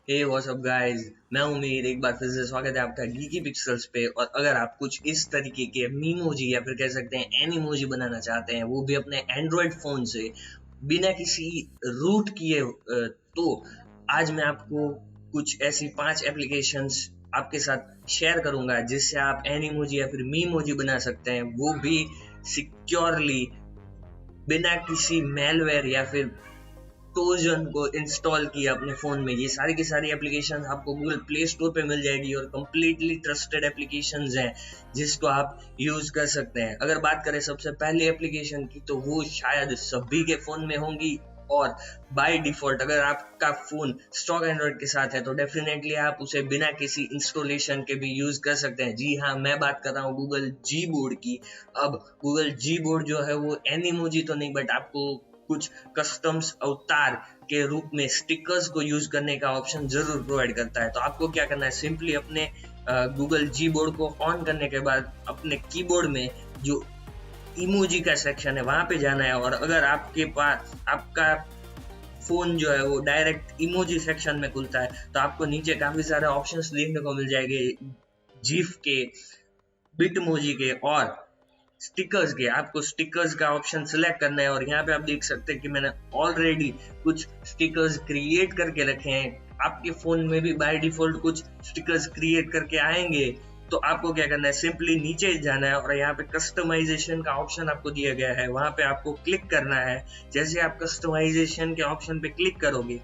Hey what's up guys, मैं उम्मीद एक बार फिर से स्वागत है आपका गीकी पिक्सल्स पे। और अगर आप कुछ इस तरीके के मीमोजी या फिर कह सकते हैं एनिमोजी बनाना चाहते हैं, वो भी अपने एंड्रॉयड फोन से बिना किसी रूट किए, तो आज मैं आपको कुछ ऐसी 5 एप्लीकेशंस आपके साथ शेयर करूंगा जिससे आप एनिमोजी या फिर मीमोजी बना सकते हैं, वो भी सिक्योरली, बिना किसी मेलवेयर या फिर ट्रोजन को इंस्टॉल किया अपने फोन में। ये सारी की सारी एप्लीकेशन आपको गूगल प्ले स्टोर पे मिल जाएगी और कंप्लीटली ट्रस्टेड एप्लीकेशंस हैं जिसको आप यूज कर सकते हैं। अगर बात करें सबसे पहली एप्लीकेशन की, तो वो शायद सभी के फोन में होंगी और बाय डिफॉल्ट अगर आपका फोन स्टॉक एंड्रॉइड के साथ है तो डेफिनेटली आप उसे बिना किसी इंस्टॉलेशन के भी यूज कर सकते हैं। जी हाँ, मैं बात कर रहा हूँ गूगल जी बोर्ड की। अब गूगल जी बोर्ड जो है वो एनिमोजी तो नहीं, बट आपको कुछ कस्टम्स अवतार के रूप में स्टिकर्स को यूज करने का ऑप्शन जरूर प्रोवाइड करता है। तो आपको क्या करना है, सिंपली अपने गूगल जी बोर्ड को ऑन करने के बाद अपने कीबोर्ड में जो इमोजी का सेक्शन है वहां पे जाना है। और अगर आपके पास आपका फोन जो है वो डायरेक्ट इमोजी सेक्शन में खुलता है तो आपको नीचे काफी सारे ऑप्शंस देखने को मिल जाएंगे, जीफ के, बिटमोजी के और स्टिकर्स के। आपको स्टिकर्स का ऑप्शन सिलेक्ट करना है और यहाँ पे आप देख सकते हैं कि मैंने ऑलरेडी कुछ स्टिकर्स क्रिएट करके रखे हैं। आपके फोन में भी बाय डिफॉल्ट कुछ स्टिकर्स क्रिएट करके आएंगे। तो आपको क्या करना है, सिंपली नीचे जाना है और यहाँ पे कस्टमाइजेशन का ऑप्शन आपको दिया गया है, वहां पे आपको क्लिक करना है। जैसे आप कस्टमाइजेशन के ऑप्शन पे क्लिक करोगे,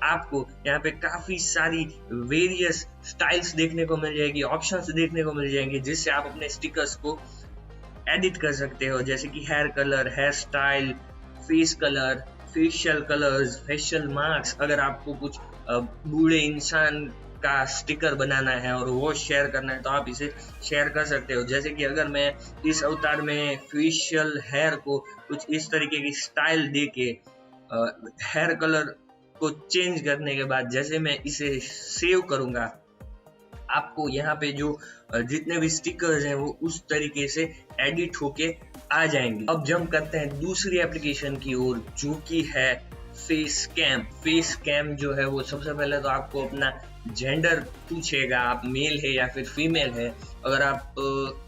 आपको यहाँ पे काफी सारी वेरियस स्टाइल्स देखने को मिल जाएगी, ऑप्शंस देखने को मिल जाएंगे जिससे आप अपने स्टिकर्स को एडिट कर सकते हो। जैसे कि hair colour, hair style, face colour, facial colours, facial marks. अगर आपको कुछ बूढ़े इंसान का स्टिकर बनाना है और वो शेयर करना है तो आप इसे शेयर कर सकते हो। जैसे कि अगर मैं इस अवतार में फेशियल हेयर को कुछ इस तरीके की स्टाइल दे के हेयर कलर को चेंज करने के बाद जैसे मैं इसे सेव करूंगा, आपको यहाँ पे जो जितने भी स्टिकर्स हैं वो उस तरीके से एडिट होके आ जाएंगे। अब जंप करते हैं दूसरी एप्लीकेशन की ओर, जो कि है फेस कैम। फेस कैम जो है वो सबसे पहले तो आपको अपना जेंडर पूछेगा, आप मेल है या फिर फीमेल है। अगर आप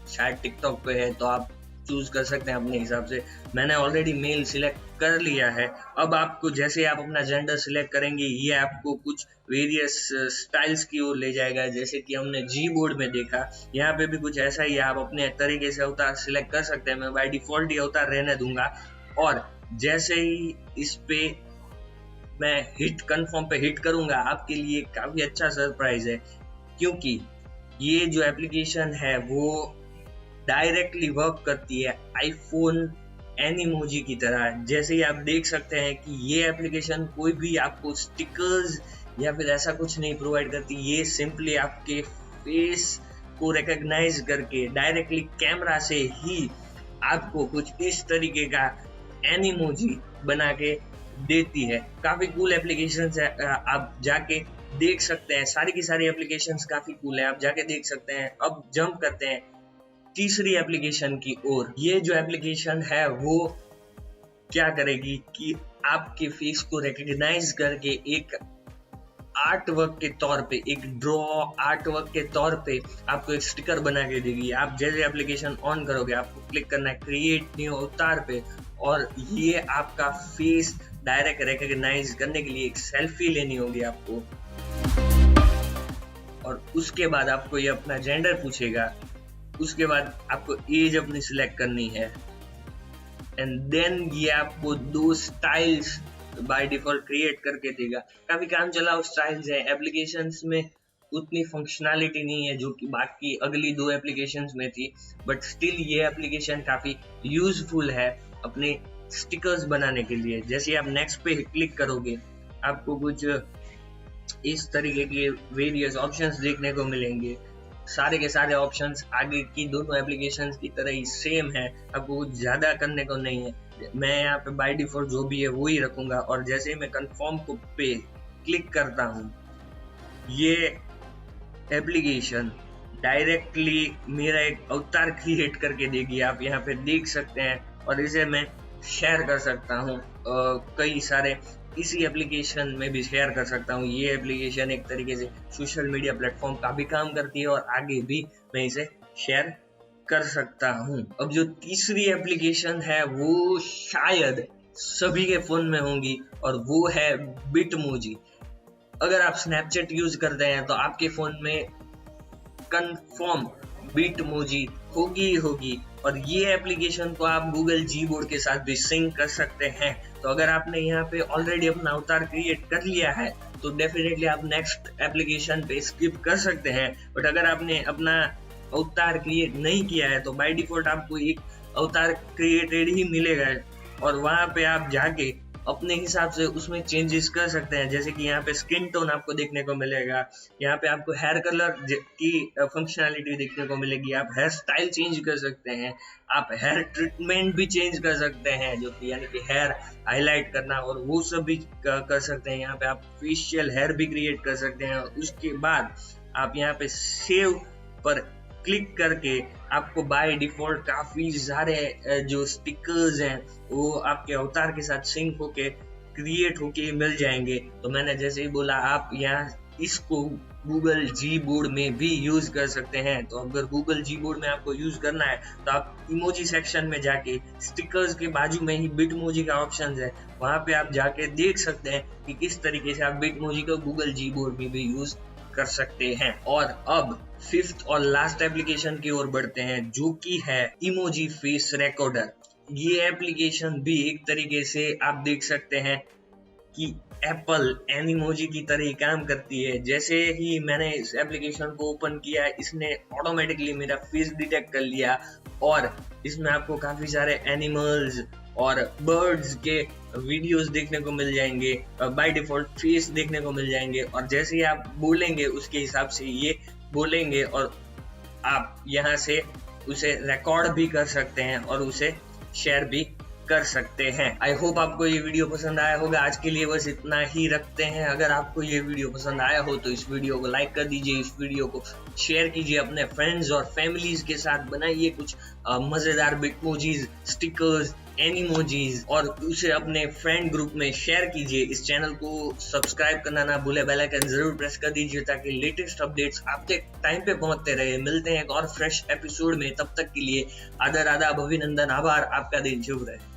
शायद टिकटॉक पे है तो आप चूज कर सकते हैं अपने हिसाब से। मैंने ऑलरेडी मेल सिलेक्ट कर लिया है। अब आपको जैसे आप अपना जेंडर सिलेक्ट करेंगे, ये आपको कुछ वेरियस स्टाइल्स की ओर ले जाएगा, जैसे कि हमने जी बोर्ड में देखा। यहाँ पे भी कुछ ऐसा ही है, आप अपने तरीके से अवतार सिलेक्ट कर सकते हैं। मैं बाय डिफॉल्ट ही अवतार रहने दूंगा और जैसे ही इस पे मैं हिट कंफर्म पे हिट करूंगा, आपके लिए काफी अच्छा सरप्राइज है, क्योंकि ये जो एप्लीकेशन है वो डायरेक्टली वर्क करती है आईफोन एनिमोजी की तरह। जैसे ही आप देख सकते हैं कि ये एप्लीकेशन कोई भी आपको स्टिकर्स या फिर ऐसा कुछ नहीं प्रोवाइड करती। ये सिंपली आपके फेस को रिकॉग्नाइज करके डायरेक्टली कैमरा से ही आपको कुछ इस तरीके का एनिमोजी बना के देती है। काफी कूल एप्लीकेशंस है, आप जाके देख सकते हैं। सारी की सारी एप्लीकेशंस काफी कूल है, आप जाके देख सकते हैं। अब जंप करते हैं तीसरी एप्लीकेशन की ओर। ये जो एप्लीकेशन है वो क्या करेगी कि आपके फेस को रिकॉग्नाइज करके एक आर्ट वर्क के तौर पे, एक ड्रॉ आर्ट वर्क के तौर पे आपको एक स्टिकर बना के देगी। आप जैसे एप्लीकेशन ऑन करोगे, आपको क्लिक करना है क्रिएट न्यू अवतार पे और ये आपका फेस डायरेक्ट रिकॉग्नाइज करने के लिए एक सेल्फी लेनी होगी आपको। और उसके बाद आपको ये अपना जेंडर पूछेगा, उसके बाद आपको एज अपनी सिलेक्ट करनी है एंड देन ये आपको 2 स्टाइल्स बाय डिफॉल्ट क्रिएट करके देगा। काफी काम चलाओ स्टाइल्स है, एप्लीकेशंस में उतनी फंक्शनैलिटी नहीं है जो कि बाकी अगली 2 एप्लीकेशंस में थी, बट स्टिल ये एप्लीकेशन काफी यूजफुल है अपने स्टिकर्स बनाने के लिए। जैसे आप नेक्स्ट पे क्लिक करोगे, आपको कुछ इस तरीके के वेरियस ऑप्शंस देखने को मिलेंगे। सारे के सारे ऑप्शंस आगे की दोनों एप्लीकेशंस की तरह ही सेम है, आपको कुछ ज्यादा करने को नहीं है। मैं यहाँ पे बाय डिफॉल्ट जो भी है वो ही रखूंगा और जैसे ही मैं कंफर्म को पे क्लिक करता हूँ, ये एप्लीकेशन डायरेक्टली मेरा एक अवतार क्रिएट करके देगी। आप यहाँ पे देख सकते हैं और इसे मैं शेयर कर सकता हूँ कई सारे इसी एप्लीकेशन में भी शेयर कर सकता हूँ। ये एप्लीकेशन एक तरीके से सोशल मीडिया प्लेटफॉर्म का भी काम करती है और आगे भी मैं इसे शेयर कर सकता हूँ। अब जो तीसरी एप्लीकेशन है वो शायद सभी के फोन में होंगी और वो है बिटमोजी। अगर आप स्नैपचैट यूज करते हैं तो आपके फोन में कंफर्म बिटमोजी होगी और ये एप्लीकेशन को आप गूगल जी बोर्ड के साथ भी सिंक कर सकते हैं। तो अगर आपने यहाँ पे ऑलरेडी अपना अवतार क्रिएट कर लिया है तो डेफिनेटली आप नेक्स्ट एप्लीकेशन पे स्किप कर सकते हैं। बट अगर आपने अपना अवतार क्रिएट नहीं किया है तो बाय डिफॉल्ट आपको एक अवतार क्रिएटेड ही मिलेगा और वहां पे आप जाके अपने हिसाब से उसमें चेंजेस कर सकते हैं। जैसे कि यहाँ पे स्किन टोन आपको देखने को मिलेगा, यहाँ पे आपको हेयर कलर की फंक्शनैलिटी देखने को मिलेगी, आप हेयर स्टाइल चेंज कर सकते हैं, आप हेयर ट्रीटमेंट भी चेंज कर सकते हैं जो कि यानी कि हेयर हाईलाइट करना और वो सब भी कर सकते हैं। यहाँ पे आप फेशियल हेयर भी क्रिएट कर सकते हैं। उसके बाद आप यहाँ पे सेव पर क्लिक करके आपको बाय डिफॉल्ट काफी सारे जो स्टिकर्स हैं वो आपके अवतार के साथ सिंक होके क्रिएट होके मिल जाएंगे। तो मैंने जैसे ही बोला आप यहाँ इसको गूगल जी बोर्ड में भी यूज कर सकते हैं। तो अगर गूगल जी बोर्ड में आपको यूज करना है तो आप इमोजी सेक्शन में जाके स्टिकर्स के बाजू में ही बिटमोजी का ऑप्शन है, वहां पे आप जाके देख सकते हैं कि किस तरीके से आप बिटमोजी को गूगल जी बोर्ड में भी यूज कर सकते हैं। और अब फिफ्थ और लास्ट एप्लीकेशन की ओर बढ़ते हैं जो कि है इमोजी फेस रिकॉर्डर। ये एप्लीकेशन भी एक तरीके से आप देख सकते हैं कि एप्पल एनिमोजी की तरह ही काम करती है। जैसे ही मैंने इस एप्लीकेशन को ओपन किया इसने ऑटोमेटिकली मेरा फेस डिटेक्ट कर लिया और इसमें आपको काफी सारे एनिमल्स और बर्ड्स के वीडियोस देखने को मिल जाएंगे, बाय डिफॉल्ट फेस देखने को मिल जाएंगे और जैसे ही आप बोलेंगे उसके हिसाब से ये बोलेंगे और आप यहाँ से उसे रिकॉर्ड भी कर सकते हैं और उसे शेयर भी कर सकते हैं। आई होप आपको ये वीडियो पसंद आया होगा। आज के लिए बस इतना ही रखते हैं। अगर आपको ये वीडियो पसंद आया हो तो इस वीडियो को लाइक कर दीजिए, इस वीडियो को शेयर कीजिए अपने फ्रेंड्स और फैमिलीज के साथ, बनाइए कुछ मजेदार बिटमोजीज, स्टिकर्स, एनिमोजीज और उसे अपने फ्रेंड ग्रुप में शेयर कीजिए। इस चैनल को सब्सक्राइब करना ना भूले, बेल आइकन जरूर प्रेस कर दीजिए ताकि लेटेस्ट अपडेट्स आपके टाइम पे पहुंचते रहे। मिलते हैं एक और फ्रेश एपिसोड में, तब तक के लिए आदर आदाब, अभिनंदन, आभार। आपका दिन शुभ रहे।